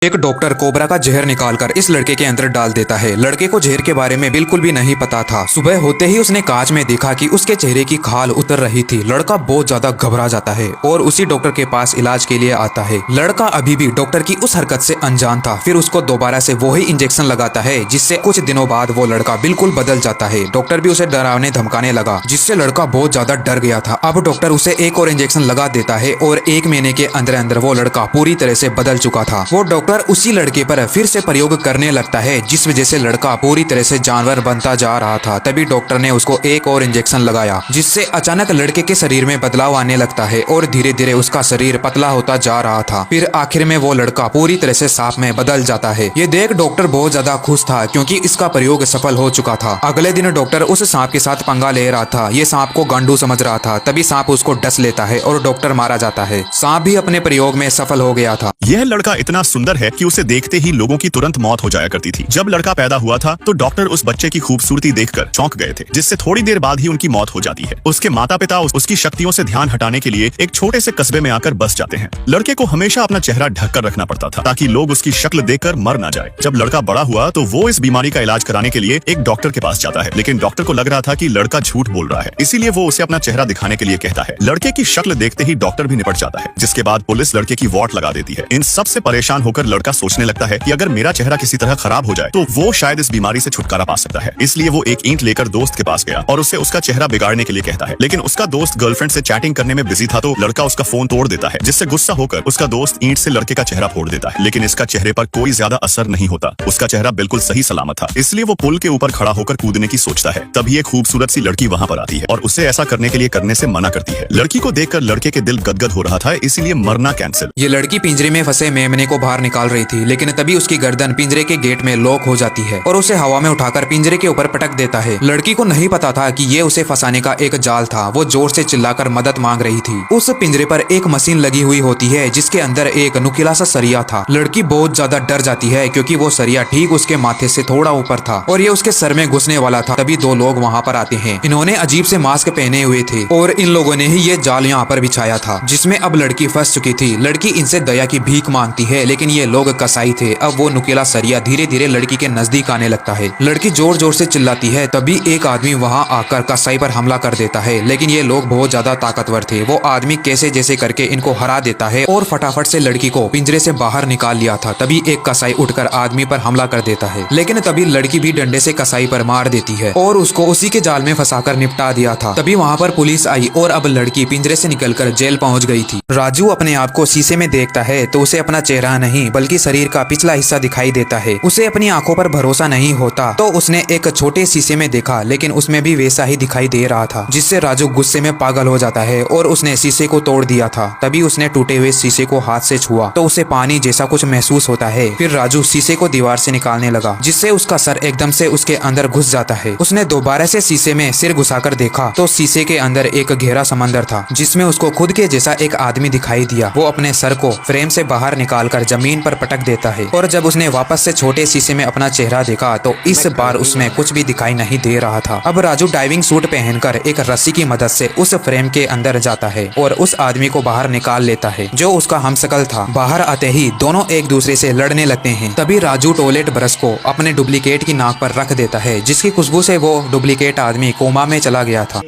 एक doctor cobra का जहर निकालकर इस लड़के के अंदर डाल देता है। लड़के को जहर के बारे में बिल्कुल भी नहीं पता था। सुबह होते ही उसने कांच में देखा कि उसके चेहरे की खाल उतर रही थी। लड़का बहुत ज्यादा घबरा जाता है और उसी डॉक्टर के पास इलाज के लिए आता है। लड़का अभी भी डॉक्टर की उस हरकत से अनजान था। फिर उसको दोबारा से वही इंजेक्शन लगाता है, जिससे कुछ दिनों बाद वो लड़का बिल्कुल बदल जाता है। डॉक्टर भी उसे डरावने धमकाने लगा, जिससे लड़का बहुत ज्यादा डर गया था। अब डॉक्टर उसे एक और इंजेक्शन लगा देता है और 1 महीने के अंदर अंदर वो लड़का पूरी तरह से बदल चुका था। वो डॉक्टर उसी लड़के पर फिर से प्रयोग करने लगता है, जिस वजह से लड़का पूरी तरह से जानवर बनता जा रहा था। तभी डॉक्टर ने उसको एक और इंजेक्शन लगाया, जिससे अचानक लड़के के शरीर में बदलाव आने लगता है और धीरे धीरे उसका शरीर पतला होता जा रहा था। फिर आखिर में वो लड़का पूरी तरह से सांप में बदल जाता है। ये देख डॉक्टर बहुत ज्यादा खुश था, क्योंकि इसका प्रयोग सफल हो चुका था। अगले दिन डॉक्टर उस सांप के साथ पंगा ले रहा था। ये सांप को गांडू समझ रहा था। तभी सांप उसको डस लेता है और डॉक्टर मारा जाता है। सांप भी अपने प्रयोग में सफल हो गया था। यह लड़का इतना सुंदर है कि उसे देखते ही लोगों की तुरंत मौत हो जाया करती थी। जब लड़का पैदा हुआ था तो डॉक्टर उस बच्चे की खूबसूरती देखकर चौंक गए थे, जिससे थोड़ी देर बाद ही उनकी मौत हो जाती है। उसके माता पिता उसकी शक्तियों से ध्यान हटाने के लिए एक छोटे से कस्बे में आकर बस जाते हैं। लड़के को हमेशा अपना चेहरा ढककर रखना पड़ता था, ताकि लोग उसकी शक्ल देखकर मर ना जाए। जब लड़का बड़ा हुआ तो वो इस बीमारी का इलाज कराने के लिए एक डॉक्टर के पास जाता है, लेकिन डॉक्टर को लग रहा था कि लड़का झूठ बोल रहा है, इसीलिए वो उसे अपना चेहरा दिखाने के लिए कहता है। लड़के की शक्ल देखते ही डॉक्टर भी निपट जाता है, जिसके बाद पुलिस लड़के की वार्ड लगा देती है। इन सब से परेशान होकर लड़का सोचने लगता है कि अगर मेरा चेहरा किसी तरह खराब हो जाए तो वो शायद इस बीमारी से छुटकारा पा सकता है। इसलिए वो एक ईंट लेकर दोस्त के पास गया और उससे उसका चेहरा बिगाड़ने के लिए कहता है, लेकिन उसका दोस्त गर्लफ्रेंड से चैटिंग करने में बिजी था, तो लड़का उसका फोन तोड़ देता है, जिससे गुस्सा होकर उसका दोस्त ईंट से लड़के का चेहरा फोड़ देता है। लेकिन इसका चेहरे पर कोई ज्यादा असर नहीं होता। उसका चेहरा बिल्कुल सही सलामत था। इसलिए वो पुल के ऊपर खड़ा होकर कूदने की सोचता है। तभी एक खूबसूरत सी लड़की वहाँ पर आती है और उसे ऐसा करने के लिए करने से मना करती है। लड़की को देखकर लड़के के दिल गदगद हो रहा था, इसीलिए मरना कैंसिल। ये लड़की पिंजरे में फंसे मेमने को बाहर निकाल रही थी, लेकिन तभी उसकी गर्दन पिंजरे के गेट में लॉक हो जाती है और उसे हवा में उठाकर पिंजरे के ऊपर पटक देता है। लड़की को नहीं पता था कि ये उसे फंसाने का एक जाल था। वो जोर से चिल्लाकर मदद मांग रही थी। उस पिंजरे पर एक मशीन लगी हुई होती है, जिसके अंदर एक नुकीला सा सरिया था। लड़की बहुत ज्यादा डर जाती है, क्योंकि वो सरिया ठीक उसके माथे से थोड़ा ऊपर था और ये उसके सर में घुसने वाला था। तभी 2 लोग वहाँ पर आते हैं। इन्होंने अजीब से मास्क पहने हुए थे और इन लोगों ने ही ये जाल यहाँ पर बिछाया था, जिसमें अब लड़की फंस चुकी थी। लड़की इनसे दया की भीख मांगती है, लेकिन ये लोग कसाई थे। अब वो नुकीला सरिया धीरे धीरे लड़की के नजदीक आने लगता है। लड़की जोर जोर से चिल्लाती है। तभी एक आदमी वहाँ आकर कसाई पर हमला कर देता है, लेकिन ये लोग बहुत ज्यादा ताकतवर थे। वो आदमी कैसे जैसे करके इनको हरा देता है और फटाफट से लड़की को पिंजरे से बाहर निकाल लिया था। तभी एक कसाई उठकर आदमी पर हमला कर देता है, लेकिन तभी लड़की भी डंडे से कसाई पर मार देती है और उसको उसी के जाल में फंसाकर निपटा दिया था। तभी वहाँ पर पुलिस आई और अब लड़की पिंजरे से निकलकर जेल पहुँच गई थी। राजू अपने आप को शीशे में देखता है तो उसे अपना चेहरा नहीं बल्कि शरीर का पिछला हिस्सा दिखाई देता है। उसे अपनी आंखों पर भरोसा नहीं होता, तो उसने एक छोटे शीशे में देखा, लेकिन उसमें भी वैसा ही दिखाई दे रहा था, जिससे राजू गुस्से में पागल हो जाता है और उसने शीशे को तोड़ दिया था। तभी उसने टूटे हुए शीशे को हाथ से छुआ तो उसे पानी जैसा कुछ महसूस होता है। फिर राजू शीशे को दीवार से निकालने लगा, जिससे उसका सर एकदम से उसके अंदर घुस जाता है। उसने दोबारा से शीशे में सिर घुसाकर देखा तो शीशे के अंदर एक गहरा समंदर था, जिसमें उसको खुद के जैसा एक आदमी दिखाई दिया। वो अपने सर को फ्रेम से बाहर निकालकर जमीन पर पटक देता है और जब उसने वापस से छोटे शीशे में अपना चेहरा देखा तो इस बार उसमें कुछ भी दिखाई नहीं दे रहा था। अब राजू डाइविंग सूट पहनकर एक रस्सी की मदद से उस फ्रेम के अंदर जाता है और उस आदमी को बाहर निकाल लेता है, जो उसका हमशक्ल था। बाहर आते ही दोनों एक दूसरे से लड़ने लगते हैं। तभी राजू टॉयलेट ब्रश को अपने डुप्लीकेट की नाक पर रख देता है, जिसकी खुशबू से वो डुप्लीकेट आदमी कोमा में चला गया था।